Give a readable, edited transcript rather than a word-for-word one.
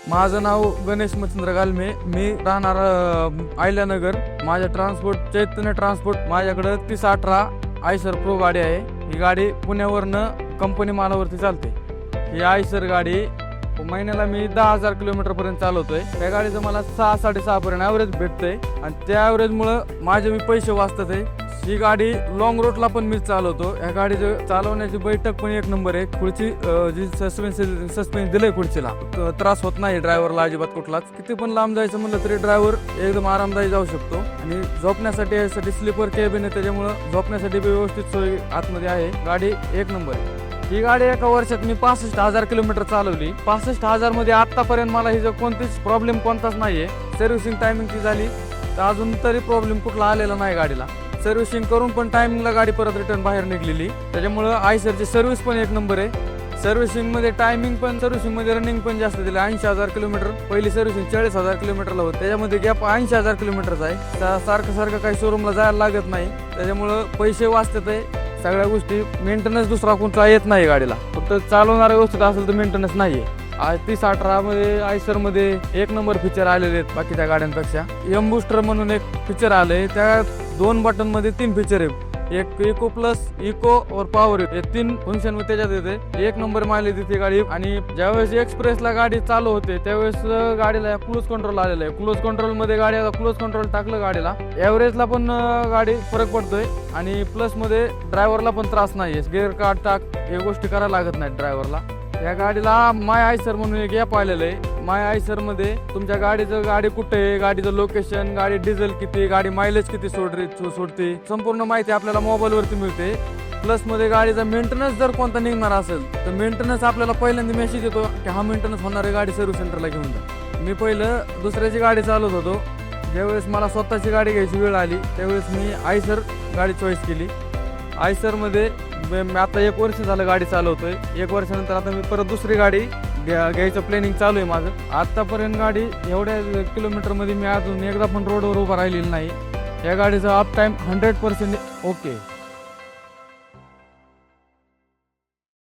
माझं नाव गणेश मच्छिंद्र गालमे. मी राहणार आयल्यानगर. माझ्या ट्रान्सपोर्ट चैतन्य ट्रान्सपोर्ट माझ्याकडे 3018 आयसर प्रो गाडी आहे. ही गाडी पुण्यावरनं कंपनी मालावरती चालते. ही आयसर गाडी महिन्याला मी 10,000 किलोमीटरपर्यंत चालवतोय. त्या गाडीचं मला 6-6.5 पर्यंत ॲव्हरेज भेटतंय आणि त्या ॲव्हरेजमुळं माझे मी पैसे वाचतात आहे. ही गाडी लॉंग रूटला पण मी चालवतो. या गाडीचं चालवण्याची बैठक पण एक नंबर आहे. खुर्ची जी सस्पेन्स दिलंय खुर्चीला त्रास होत नाही ड्रायव्हरला अजिबात कुठलाच. किती पण लांब जायचं म्हणलं तरी ड्रायव्हर एकदम आरामदायी जाऊ शकतो. आणि झोपण्यासाठी स्लीपर केबिन आहे, त्याच्यामुळं झोपण्यासाठी व्यवस्थित सोय आतमध्ये आहे. गाडी एक नंबर आहे. ही गाडी एका वर्षात मी 65,000 किलोमीटर चालवली. 65,000 मध्ये आतापर्यंत मला हिचा कोणतीच प्रॉब्लेम कोणताच नाहीये. सर्व्हिसिंग टायमिंगची झाली तर अजून तरी प्रॉब्लेम कुठला आलेला नाही गाडीला. सर्व्हिसिंग करून पण टायमिंगला गाडी परत रिटर्न बाहेर निघलेली. त्याच्यामुळं आयसरची सर्व्हिस पण एक नंबर आहे. सर्व्हिसिंगमध्ये टायमिंग पण सर्व्हिसिंगमध्ये रनिंग पण जास्त दिलं. 80,000 किलोमीटर. पहिली सर्व्हिसिंग 40,000 किलोमीटरला होती. त्याच्यामध्ये गॅप 80,000 किलोमीटरचा आहे. सारखं काही शोरूमला जायला लागत नाही. त्याच्यामुळं पैसे वाचतात आहे. सगळ्या गोष्टी मेंटेनन्स दुसरा कोणता येत नाही गाडीला. फक्त चालवणारा व्यवस्थित असेल तर मेंटेनन्स नाही आहे. 3018 मध्ये आयसरमध्ये एक नंबर फीचर आलेले आहेत बाकीच्या गाड्यांपेक्षा. एम बूस्टर म्हणून एक फीचर आलंय. त्या 2 बटनमध्ये 3 फीचर आहे. एक इको प्लस, इको और पॉवर, हे 3 फंक्शन त्याच्यात येते. एक नंबर मायलेज देते गाडी. आणि ज्यावेळेस एक्सप्रेसला गाडी चालू होते त्यावेळेस गाडीला क्लोज कंट्रोल आलेला आहे. क्लोज कंट्रोल मध्ये गाडी आता क्लोज कंट्रोल टाकलं गाडीला, एव्हरेजला पण गाडी फरक पडतोय. आणि प्लस मध्ये ड्रायव्हरला पण त्रास नाही. गिअर काढ टाक हे गोष्टी करायला लागत नाहीत ड्रायव्हरला. या गाडीला माय आयसर म्हणून एक ॲप आलेलं आहे. माय आयसर मध्ये तुमच्या गाडी कुठे आहे, गाडीचं लोकेशन, गाडी डिझेल किती, गाडी मायलेज किती सोडते संपूर्ण माहिती आपल्याला मोबाईलवरती मिळते. प्लस मध्ये गाडीचा मेंटेनन्स जर कोणता निघणार असेल तर मेंटेनन्स आपल्याला पहिल्यांदा मेसेज येतो की हा मेंटेनन्स होणार आहे, गाडी सर्व्हिस सेंटरला घेऊन जा. मी पहिलं दुसऱ्याची गाडी चालवत होतो. ज्यावेळेस मला स्वतःची गाडी घ्यायची वेळ आली त्यावेळेस मी आयसर गाडी चॉईस केली. आयसरमध्ये आता 1 वर्ष झालं गाडी चालवतोय. 1 वर्षानंतर आता मी परत दुसरी गाडी घ्यायचं प्लॅनिंग चालू आहे माझं. आतापर्यंत गाडी एवढ्या किलोमीटरमध्ये मी अजून एकदा पण रोडवर उभा राहिलेली नाही. या गाडीचा अप टाइम 100% ओके.